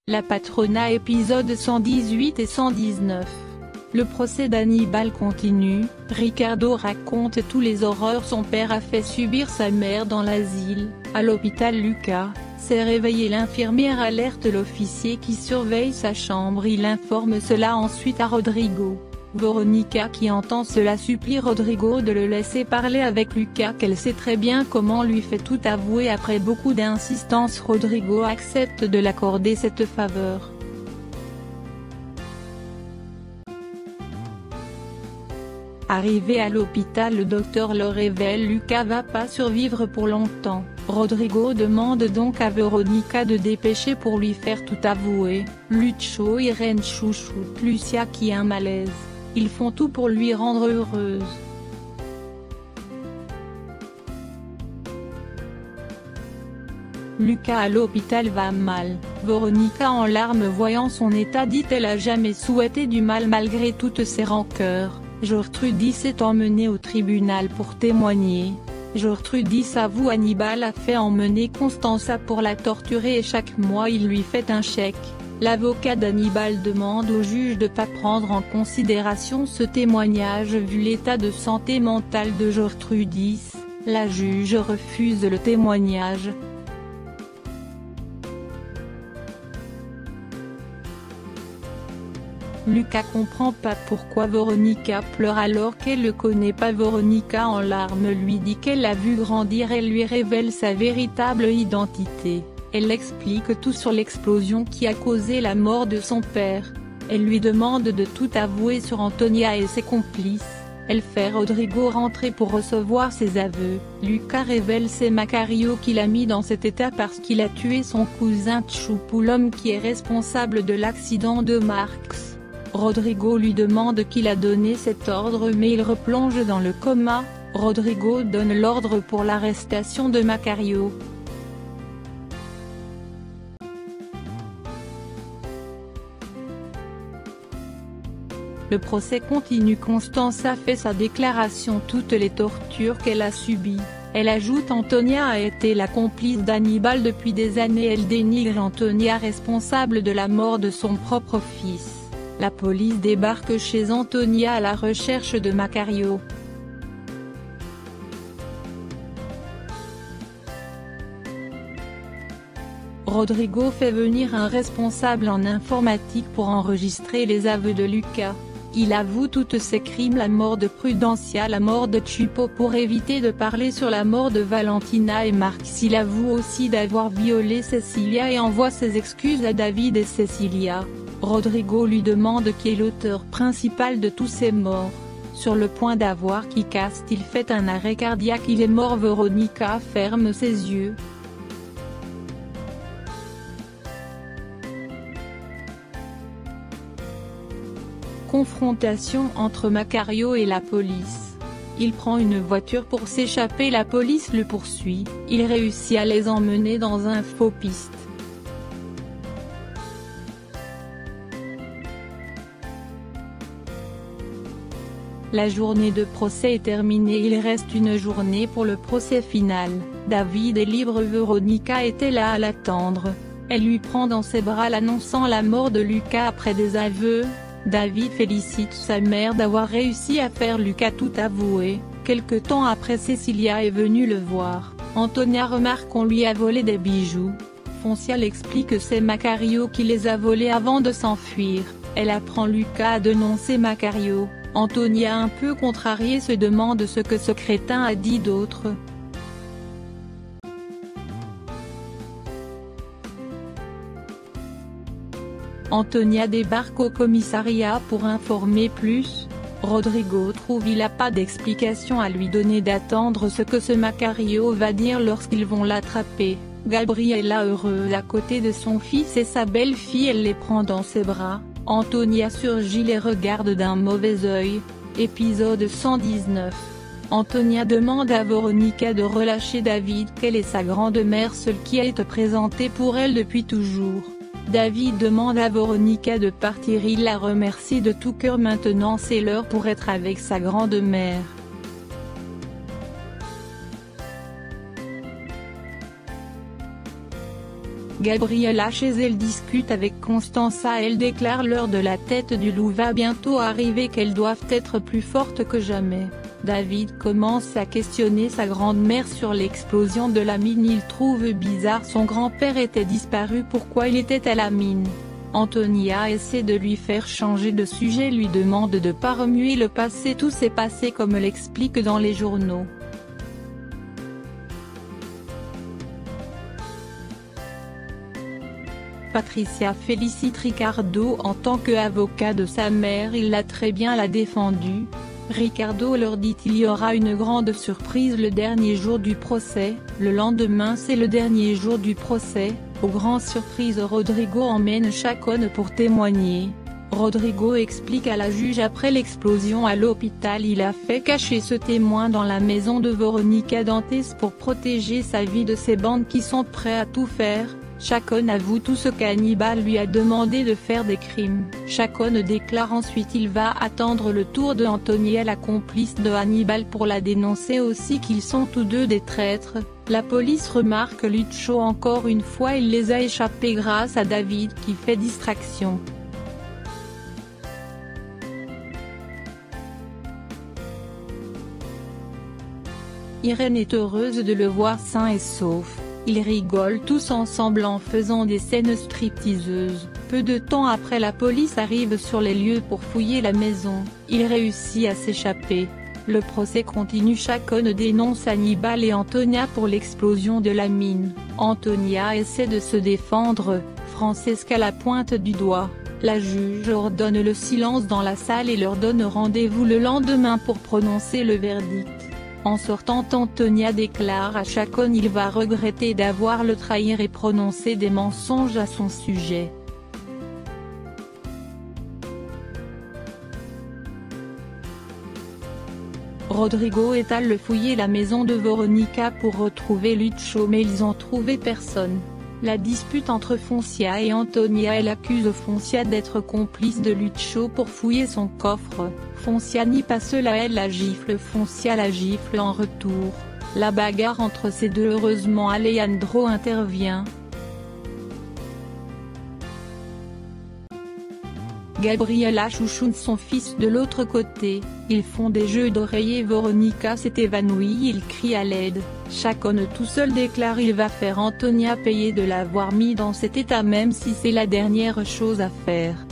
La Patrona épisode 118 et 119. Le procès d'Hannibal continue. Ricardo raconte tous les horreurs son père a fait subir sa mère dans l'asile. À l'hôpital, Lucas s'est réveillé, l'infirmière alerte l'officier qui surveille sa chambre, il informe cela ensuite à Rodrigo. Veronica qui entend cela supplie Rodrigo de le laisser parler avec Lucas, qu'elle sait très bien comment, lui fait tout avouer. Après beaucoup d'insistance, Rodrigo accepte de l'accorder cette faveur. Arrivé à l'hôpital, le docteur le révèle, Lucas va pas survivre pour longtemps. Rodrigo demande donc à Veronica de dépêcher pour lui faire tout avouer. Lucho Irene chouchoute Lucia qui a un malaise. Ils font tout pour lui rendre heureuse. Lucas à l'hôpital va mal. Veronica en larmes voyant son état dit elle a jamais souhaité du mal malgré toutes ses rancœurs. Gertrudis est emmenée au tribunal pour témoigner. Gertrudis avoue Hannibal a fait emmener Constanza pour la torturer et chaque mois il lui fait un chèque. L'avocat d'Hannibal demande au juge de ne pas prendre en considération ce témoignage vu l'état de santé mentale de Gertrudis. La juge refuse le témoignage. Lucas comprend pas pourquoi Veronica pleure alors qu'elle ne connaît pas. Veronica en larmes lui dit qu'elle l'a vu grandir et lui révèle sa véritable identité. Elle explique tout sur l'explosion qui a causé la mort de son père. Elle lui demande de tout avouer sur Antonia et ses complices. Elle fait Rodrigo rentrer pour recevoir ses aveux. Lucas révèle c'est Macario qui l'a mis dans cet état parce qu'il a tué son cousin Tchoupou, l'homme qui est responsable de l'accident de Marx. Rodrigo lui demande qui a donné cet ordre mais il replonge dans le coma. Rodrigo donne l'ordre pour l'arrestation de Macario. Le procès continue. Constanza fait sa déclaration, toutes les tortures qu'elle a subies. Elle ajoute Antonia a été la complice d'Hannibal depuis des années. Elle dénigre Antonia responsable de la mort de son propre fils. La police débarque chez Antonia à la recherche de Macario. Rodrigo fait venir un responsable en informatique pour enregistrer les aveux de Lucas. Il avoue tous ses crimes, la mort de Prudencia, la mort de Tchoupou pour éviter de parler sur la mort de Valentina et Marx. Il avoue aussi d'avoir violé Cecilia et envoie ses excuses à David et Cecilia. Rodrigo lui demande qui est l'auteur principal de tous ces morts. Sur le point d'avoir qui casse, il fait un arrêt cardiaque, il est mort. Veronica ferme ses yeux. Confrontation entre Macario et la police. Il prend une voiture pour s'échapper, la police le poursuit, il réussit à les emmener dans un faux piste. La journée de procès est terminée, il reste une journée pour le procès final. David est libre, Veronica était là à l'attendre. Elle lui prend dans ses bras l'annonçant la mort de Lucas après des aveux. David félicite sa mère d'avoir réussi à faire Lucas tout avouer. Quelque temps après, Cecilia est venue le voir. Antonia remarque qu'on lui a volé des bijoux. Foncial explique que c'est Macario qui les a volés avant de s'enfuir. Elle apprend Lucas a dénoncé Macario. Antonia un peu contrariée se demande ce que ce crétin a dit d'autre. Antonia débarque au commissariat pour informer plus. Rodrigo trouve il a pas d'explication à lui donner, d'attendre ce que ce Macario va dire lorsqu'ils vont l'attraper. Gabriella heureuse à côté de son fils et sa belle-fille, elle les prend dans ses bras. Antonia surgit, les regarde d'un mauvais œil. Épisode 119. Antonia demande à Veronica de relâcher David, qu'elle est sa grande-mère seule qui a été présentée pour elle depuis toujours. David demande à Veronica de partir, il la remercie de tout cœur. Maintenant c'est l'heure pour être avec sa grande-mère. Gabriella chez elle discute avec Constanza. Elle déclare l'heure de la tête du loup va bientôt arriver, qu'elles doivent être plus fortes que jamais. David commence à questionner sa grand-mère sur l'explosion de la mine. Il trouve bizarre, son grand-père était disparu, pourquoi il était à la mine? Antonia essaie de lui faire changer de sujet, lui demande de ne pas remuer le passé, tout s'est passé comme l'explique dans les journaux. Patricia félicite Ricardo en tant qu'avocat de sa mère, il l'a très bien défendu. Ricardo leur dit qu'il y aura une grande surprise le dernier jour du procès. Le lendemain c'est le dernier jour du procès. Aux grandes surprises, Rodrigo emmène Chacón pour témoigner. Rodrigo explique à la juge après l'explosion à l'hôpital, il a fait cacher ce témoin dans la maison de Veronica Dantes pour protéger sa vie de ces bandes qui sont prêts à tout faire. Chacón avoue tout ce qu'Hannibal lui a demandé de faire des crimes. Chacón déclare ensuite il va attendre le tour de Antonia, la complice de Hannibal, pour la dénoncer aussi, qu'ils sont tous deux des traîtres. La police remarque Lucho encore une fois, il les a échappés grâce à David qui fait distraction. Irène est heureuse de le voir sain et sauf. Ils rigolent tous ensemble en faisant des scènes stripteaseuses. Peu de temps après, la police arrive sur les lieux pour fouiller la maison. Il réussit à s'échapper. Le procès continue. Chacón dénonce Hannibal et Antonia pour l'explosion de la mine. Antonia essaie de se défendre, Francesca la pointe du doigt. La juge ordonne le silence dans la salle et leur donne rendez-vous le lendemain pour prononcer le verdict. En sortant, Antonia déclare à Chacón il va regretter d'avoir le trahir et prononcer des mensonges à son sujet. Rodrigo est allé fouiller la maison de Veronica pour retrouver Lucho, mais ils ont trouvé personne. La dispute entre Foncia et Antonia, elle accuse Foncia d'être complice de Lucho pour fouiller son coffre. Foncia nie pas cela, elle la gifle, Foncia la gifle en retour. La bagarre entre ces deux, heureusement Alejandro intervient. Gabriella chouchoune son fils de l'autre côté, ils font des jeux d'oreiller. Veronica s'est évanouie, il crie à l'aide. Chacón tout seul déclare il va faire Antonia payer de l'avoir mis dans cet état, même si c'est la dernière chose à faire.